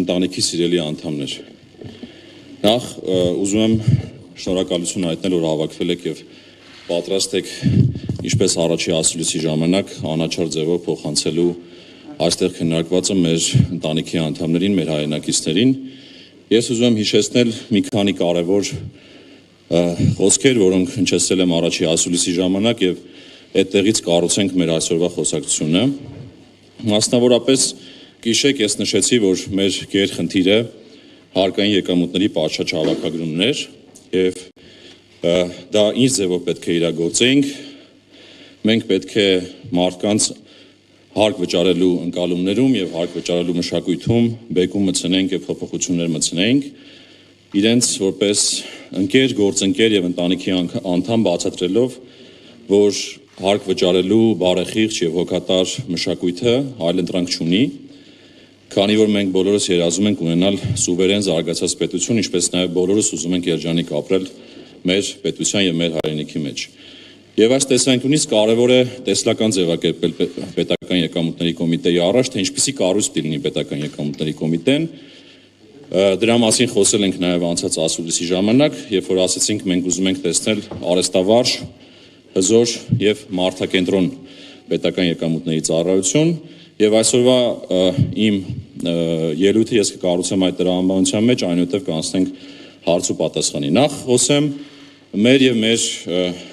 ընտանիքի սիրելի անդամներ, նախ ուզում եմ շնորհակալություն հայտնել, որ հավաքվել եք եւ պատրաստ եք ինչպես առաջի ասուլիսի ժամանակ անաչառ ձևով փոխանցելու այստեղ քննարկվածը մեր ընտանիքի անդամներին, մեր հայրենակիցներին։ Ես ուզում եմ հիշեցնել մի քանի կարևոր խոսքեր, որոնք հնչեցրել եմ առաջի ասուլիսի ժամանակ եւ այդտեղից կառուցենք մեր այսօրվա խոսակցությունը։ Մասնավորապես գիշեք ես նշեցի, որ մեր գերխնդիրը հարկային եկամուտների պատշաճ հավաքագրումներ եւ դա ինչ ձևով պետք է իրագործենք։ Մենք պետք է մարդկանց հարկ վճարելու ընկալումներում եւ հարկ վճարելու մշակույթում բեկում մտցնենք եւ փոփոխություններ մտցնենք, իրենց որպես ընկեր, գործընկեր եւ ընտանիքի անդամ բացատրելով, որ հարկ վճարելու բարեխիղճ եւ հոգատար մշակույթը այլընտրանք չունի, քանի որ մենք բոլորս երազում ենք ունենալ սուվերեն զարգացած պետություն, ինչպես նաեւ բոլորս ուզում ենք երջանիկ ապրել մեր պետության եւ մեր հայրենիքի մեջ։ Եվ այս տեսանկյունից կարևոր է տեսլական ձևակերպել պետական եկամուտների կոմիտեի առաջ, թե ինչպիսի կառույց լինի պետական եկամուտների կոմիտեն։ Դրա մասին խոսել ենք նաեւ անցած ասուլիսի ժամանակ, երբ որ ասացինք մենք ուզում ենք տեսնել արհեստավարժ, հզոր եւ մարդակենտրոն պետական եկամուտների ծառայություն, եւ այսօրվա իմ ելույթը ես կկառուցեմ այդ տրամաբանության մեջ, այնուհետեւ կանցնենք հարց ու պատասխանի։ Նախ խոսեմ մեր եւ մեր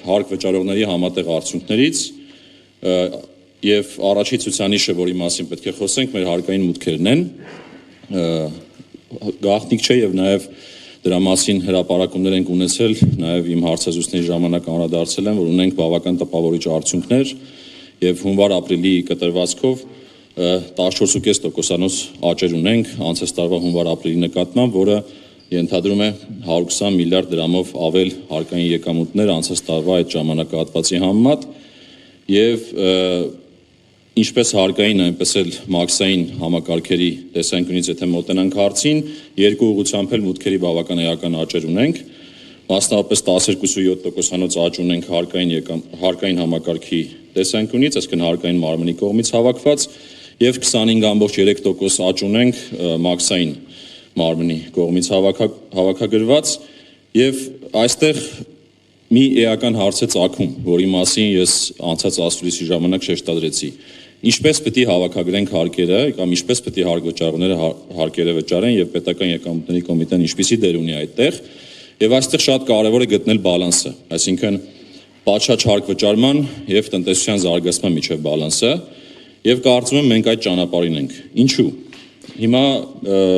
հարկ վճարողների համատեղ արդյունքներից եւ առաջի ցուցանիշը, որի մասին պետք է խոսենք, մեր հարկային մուտքերն են։ Գաղտնիք չէ եւ նաեւ դրա մասին հրապարակումներ ենք ունեցել, նաեւ իմ հարցազրույցների ժամանակ անդրադարձել եմ, որ ունենք բավական տպավորիչ արդյունքներ եւ հունվար-ապրիլի կտրվածքով 14.5% աճեր ունենք անցած տարվա հունվար-ապրիլի նկատմամբ, որը ենթադրում է 120 միլիարդ դրամով ավել հարկային եկամուտներ անցած տարվա այդ ժամանակահատվածի համեմատ եւ ինչպես հարկային, այնպես էլ մաքսային համակարգերի տեսանկյունից եթե մոտենանք հարցին, երկու ուղղությամբ էլ մուտքերի բավական էական աճեր ունենք, մասնավորապես 12.7% աճ ունենք հարկային համակարգի տեսանկյունից, այսինքն հարկային մարմնի կողմից հավաքված եւ 25.3% աճ ունենք մաքսային մարմնի կողմից հավաքագրված եւ այստեղ մի էական հարց է ծագում, որի մասին ես անցած ասուլիսի ժամանակ շեշտադրեցի։ Ինչպես պետք է հավաքագրենք հարկերը կամ ինչպես պետք է հարկ վճարողները հարկերը վճարեն եւ պետական եկամուտների կոմիտեն ինչպիսի դեր ունի այդտեղ եւ այստեղ շատ կարեւոր է գտնել բալանսը, այսինքն պատշաճ հարկ վճարման եւ տնտեսության զարգացման միջեւ բալանսը եւ կարծում եմ մենք այդ ճանապարհին ենք։ Ինչու՞։ Հիմա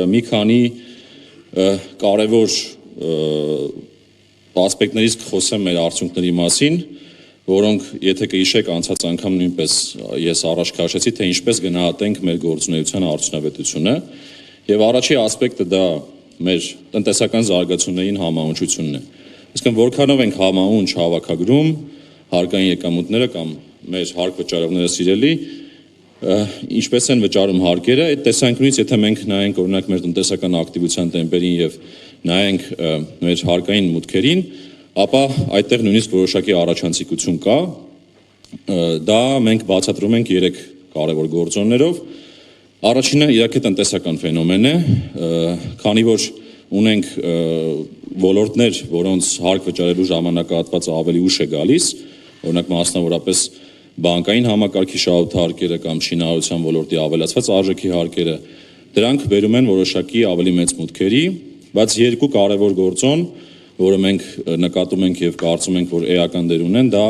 մի քանի կարևոր ասպեկտներից կխոսեմ մեր արդյունքների մասին, որոնք եթե կհիշեք անցած անգամ նույնպես ես առաջ քաշեցի, թե ինչպես գնահատենք մեր գործունեության արդյունավետությունը եւ առաջի ասպեկտը դա մեր տնտեսական զարգացումներին համահունչությունն է։ Այսինքն որքանով ենք համահունչ հավաքագրում հարկային եկամուտները կամ մեր հարկ վճարողները սիրելի ինչպես են վճարում հարկերը, այդ տեսանկյունից եթե մենք նայենք օրինակ մեր տնտեսական ակտիվության տեմպերին եւ նայենք մեր հարկային մուտքերին, ապա այդտեղ նույնիսկ որոշակի առաջանցիկություն կա։ Դա մենք բացատրում ենք 3 կարևոր գործոններով։ Առաջինը իհարկե տնտեսական ֆենոմեն է, քանի որ ունենք ոլորտներ, որոնց հարկ վճարելու ժամանակահատվածը ավելի ուշ է գալիս, օրինակ մասնավորապես բանկային համակարգի շահութարկերը կամ շինարարության ոլորտի ավելացված արժեքի հարկերը, դրանք բերում են որոշակի ավելի մեծ մուտքերի, բայց երկու կարևոր գործոն, որը մենք նկատում ենք եւ կարծում ենք, որ էական դեր ունեն, դա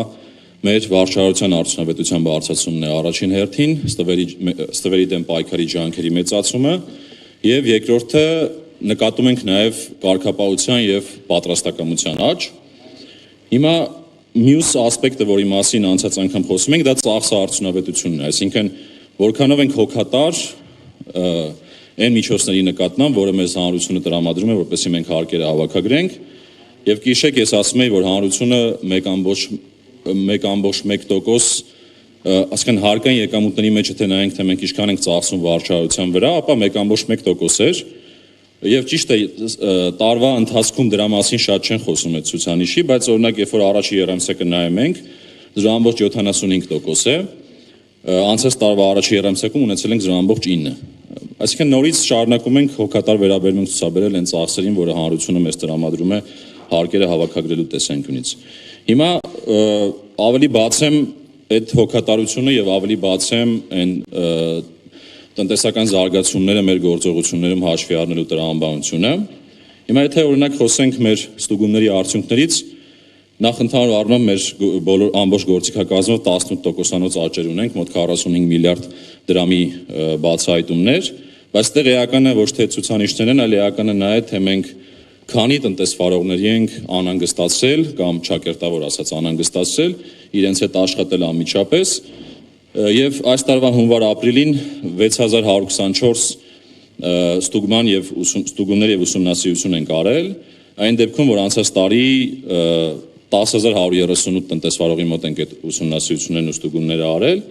մեր վարչարարության արդյունավետության բարձրացումն է առաջին հերթին, ստվերի դեմ պայքարի ջանքերի մեծացումը եւ երկրորդը նկատում ենք նաեւ կարգապահության եւ պատրաստակամության աճ։ Հիմա մյուս ասպեկտը, որի մասին անցած անգամ խոսում ենք, դա ծախսը արդյունավետությունն է, այսինքն որքանով ենք հոգատար այն միջոցների նկատմամբ, որը մեզ հանրությունը տրամադրում է, որպեսզի մենք հարկերը հավաքագրենք, եւ գիշեք ես ասում եի, որ հանրությունը 1.1%, այսինքն հարկային եկամուտների մեջ եթե նայենք, թե մենք ինչքան ենք ծախսում վարչարարության վրա, ապա 1.1% էր։ Եվ ճիշտ է, տարվա ընթացքում դրա մասին շատ չեն խոսում այդ ցուցանիշի, բայց օրինակ երբ որ առաջի երամսեկը նայում ենք, 0.75% է, անցած տարվա առաջի երամսեկում ունեցել ենք 0.9, Այսինքն նորից շարունակում ենք հոգատար վերաբերմունք ցուցաբերել այն ծախսերին, որը հանրությունը մեզ տրամադրում է հարկերը հավաքագրելու տեսանկյունից։ Հիմա ավելի բացեմ այդ հոգատարությունը եւ ավելի բացեմ այն տնտեսական զարգացումները մեր գործողություններում հաշվի առնելու տրամաբանությունը։ Հիմա եթե օրինակ խոսենք մեր ստուգումների արդյունքներից, նախ ընդհանուր առմամբ մեր ամբողջ գործիքակազմով 18%-անոց աճեր ունենք, մոտ 45 միլիարդ դրամի բացահայտումներ, բայց դեռ էականը ոչ թե ցուցանիշներն են, այլ էականը նա է, թե մենք քանի տնտեսվարողների ենք անհանգստացրել կամ ճակերտավոր ասած անհանգստացրել, իրենց հետ աշխատել անմիջապես եւ այս տարվա հունվար-ապրիլին 6124 ստուգումներ եւ ուսումնասիրություն ենք արել, այն դեպքում որ անցած տարի 10138 տնտեսվարողի մոտ ենք այդ ուսումնասիրություններն ու ստուգումները արել,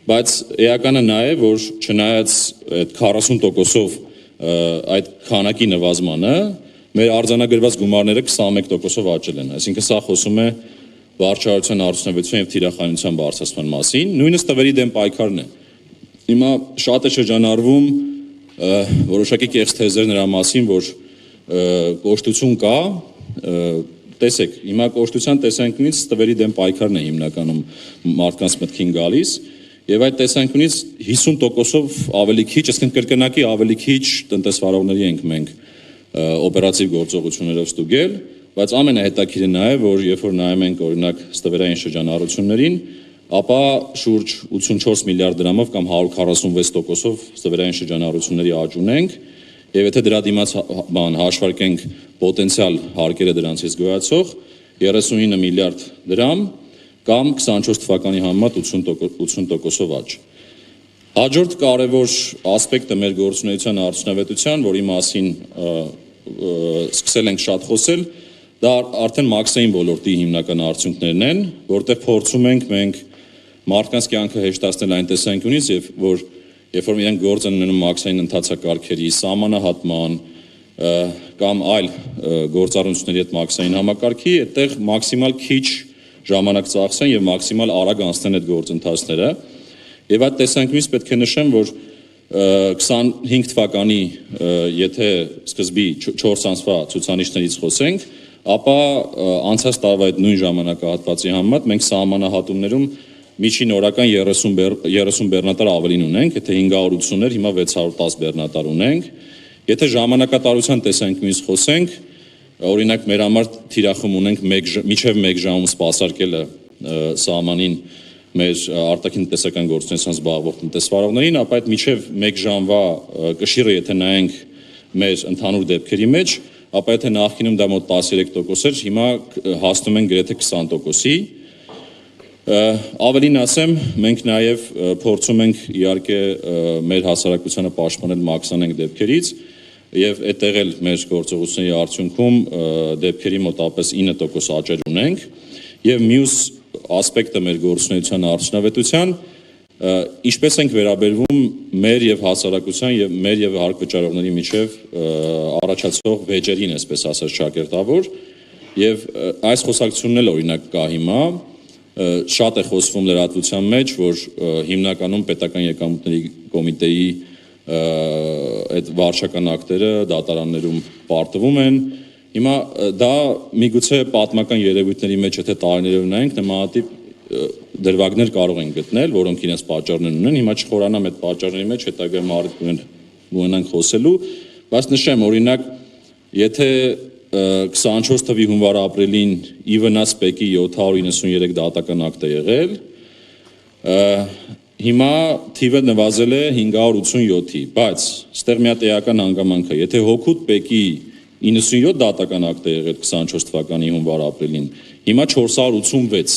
բայց էականը նա է, որ չնայած այդ 40%-ով այդ քանակի նվազմանը մեր արձանագրված գումարները 21%-ով աճել են, այսինքն սա խոսում է վարչարության արդյունավետության եւ թիրախայնության բարձրացման մասին, նույնը տվերի դեմ պայքարն է։ Հիմա շատ է շրջանառվում որոշակի կեղծ թեզեր նրա մասին, որ կոշտություն կա, տեսեք, հիմա կոշտության տեսանկյունից տվերի դեմ պայքարն է հիմնականում մարդկանց մտքին գալիս, եւ այդ տեսանկյունից 50%-ով ավելի քիչ, այսինքն կրկնակի ավելի քիչ տնտեսվարողների ենք մենք օպերատիվ գործողություններով ստուգել, բայց ամենահետաքրքիրը նա է, որ երբ որ նայում ենք օրինակ ստվերային շրջանառություններին, ապա շուրջ 84 միլիարդ դրամով կամ 146%-ով ստվերային շրջանառությունների աճ ունենք, եւ եթե դրա դիմաց հաշվարկենք պոտենցիալ հարկերը դրանցից գոյացող 39 միլիարդ դրամ կամ 24 թվականի համեմատ 80%-ով աճ։ Հաջորդ կարևոր ասպեկտը մեր գործունեության արդյունավետության, որի մասին սկսել ենք շատ խոսել, դա արդեն մաքսային ոլորտի հիմնական արդյունքներն են, որտեղ փորձում ենք մենք մարդկանց կյանքը հեշտացնել այն տեսանկյունից, երբ որ իրենք գործ են ունենում մաքսային ընթացակարգերի, սահմանահատման կամ այլ գործառույթների հետ մաքսային համակարգի, այդտեղ մաքսիմալ քիչ ժամանակ ծախսեն եւ մաքսիմալ արագ անցնեն այդ գործընթացները։ Եվ այդ տեսանկյունից պետք է նշեմ, որ 25 թվականի եթե սկզբի 4 ամսվա ցուցանիշներից խոսենք, ապա անցած տարվա այդ նույն ժամանակահատվածի համեմատ մենք սահմանահատումներում միջին օրական 30 բեռնատար ավելին ունենք, եթե 580 էր, հիմա 610 բեռնատար ունենք։ Եթե ժամանակատարության տեսանկյունից խոսենք, օրինակ մեր համար թիրախում ունենք մինչև 1 ժամում սպասարկելը սահմանին մեր արտաքին տնտեսական գործունեությամբ զբաղվող տնտեսվարողներին, ապա այդ մինչև 1 ժամվա կշիռը եթե նայենք մեր ընդհանուր դեպքերի մեջ, ապա եթե նախկինում դա մոտ 13% էր, հիմա հասնում են գրեթե 20%-ի։ Ավելին ասեմ, մենք նաև փորձում ենք իհարկե մեր հասարակությանը պաշտպանել մաքսանենգ դեպքերից եւ այդտեղ էլ մեր գործողությունների արդյունքում դեպքերի մոտավորապես 9% աճեր ունենք եւ մյուս ասպեկտը մեր գործունեության արդյունավետության ինչպես ենք վերաբերվում մեր եւ հասարակության եւ մեր եւ հարկ վճարողների միջև առաջացող վեճերին, այսպես ասած, ճակերտավոր եւ այս խոսակցությունն էլ օրինակ կա հիմա շատ է խոսվում լրատվության մեջ, որ հիմնականում պետական եկամուտների կոմիտեի այդ վարչական ակտերը դատարաններում պարտվում են։ Հիմա դա միգուցե պատմական երևույթների մեջ եթե տարիներով նայենք, նմանատիպ դրվագներ կարող են գտնել, որոնք իրենց պատճառներ ունեն։ Հիմա չխորանամ այդ պատճառների մեջ հետագայում առիթ ունենանք խոսելու, բայց նշեմ, օրինակ, եթե 24 թվականի հունվար-ապրիլին ի վնաս ՊԵԿ-ի 793 դատական ակտ է եղել, հիմա թիվը նվազել է 587-ի, բայց ստեղ մի հատ էական հանգամանք է, եթե հօգուտ ՊԵԿ-ի 97 դատական ակտ է եղել 24 թվականի հունվար-ապրիլին, հիմա 486,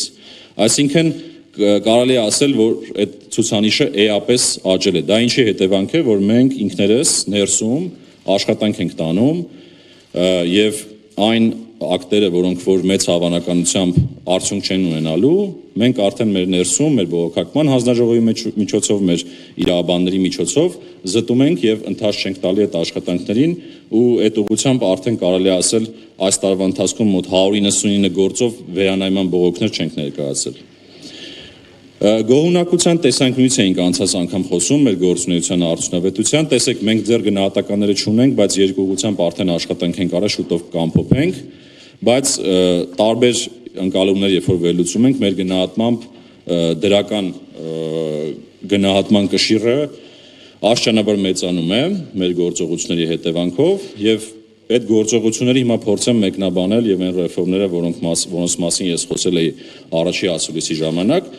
այսինքն կարելի է ասել, որ այդ ցուցանիշը էապես աճել է։ Դա ինչի հետևանք է, որ մենք ինքներս ներսում աշխատանք ենք տանում եւ այն ակտերը, որոնք որ մեծ հավանականությամբ արդյունք չեն ունենալու, մենք արդեն մեր ներսում, մեր բողոքակման հանձնաժողովի միջոցով, մեր իրավաբանների միջոցով զտում ենք եւ ընթաց չենք տալի այդ աշխատանքներին ու այդ ուղղությամբ արդեն կարելի է ասել այս տարվա ընթացքում մոտ 199 գործով վերանայման բողոքներ չենք ներկայացել։ Գոհունակության տեսանկյունից էինք անցած անգամ խոսում մեր գործունեության արդյունավետության, տեսեք մենք ձեր գնահատականները չունենք, բայց երկուղությամբ արդեն աշխատանք ենք արել, շուտով կամփոփենք, բայց տարբեր ընկալումներ երբ որ վերլուծում ենք, մեր գնահատմամբ դրական գնահատման կշիռը աստիճանաբար մեծանում է մեր գործողությունների հետևանքով եւ այդ գործողությունները հիմա փորձեմ մեկնաբանել եւ այն ռեֆորմները, որոնց մասին ես խոսել էի առաջի ասուլիսի ժամանակ,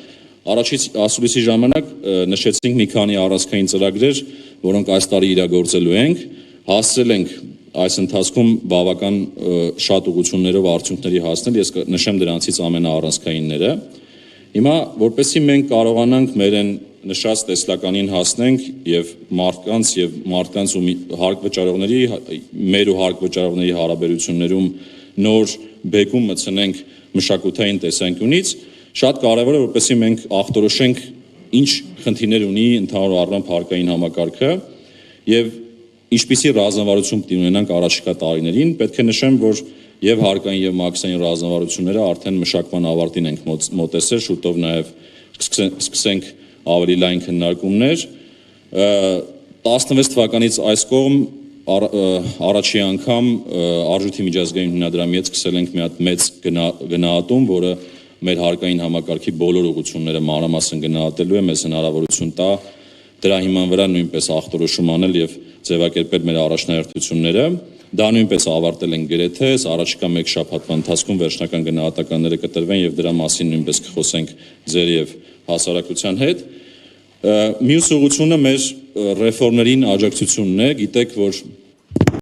ասուլիսի ժամանակ նշեցինք մի քանի առանցքային ծրագրեր, որոնք այս տարի իրագործելու ենք, հասցրել ենք այս ընթացքում բավական շատ ուղղություններով արդյունքների հասնել, ես նշեմ դրանցից ամենաառանցքայինները։ Հիմա որպեսզի մենք կարողանանք մեր այն նշած տեսլականին հասնենք եւ մարդկանց ու հարկ վճարողների մեր ու հարկ վճարողների հարաբերություններում նոր բեկում մտցնենք մշակութային տեսանկյունից, շատ կարևոր է որպեսզի մենք ախտորոշենք ինչ խնդիրներ ունի ընդհանուր առմամբ հարկային համակարգը եւ ինչպիսի ռազմավարություն պետք է ունենանք առաջիկա տարիներին, պետք է նշեմ, որ եւ հարկային եւ մաքսային ռազմավարությունները արդեն մշակման ավարտին ենք մոտեցել, շուտով նաեւ սկսենք ավելի լայն քննարկումներ 16 թվականից այս կողմ առաջի անգամ արժույթի միջազգային հիմնադրամի հետ սկսել ենք մի հատ մեծ գնահատում, որը մեր հարկային համակարգի բոլոր ուղղությունները մանրամասն գնահատելու է, մեզ հնարավորություն տա դրա հիման վրա նույնպես ախտորոշում անել եւ ձևակերպել մեր առաջնահերթությունները։ Դա նույնպես ավարտել ենք գրեթե, առաջիկա մեկ շաբաթվա ընթացքում վերջնական գնահատականները կտրվեն եւ դրա մասին նույնպես կխոսենք ձեր եւ հասարակության հետ։ Մյուս ուղղությունը մեր ռեֆորմներին աջակցությունն է, գիտեք, որ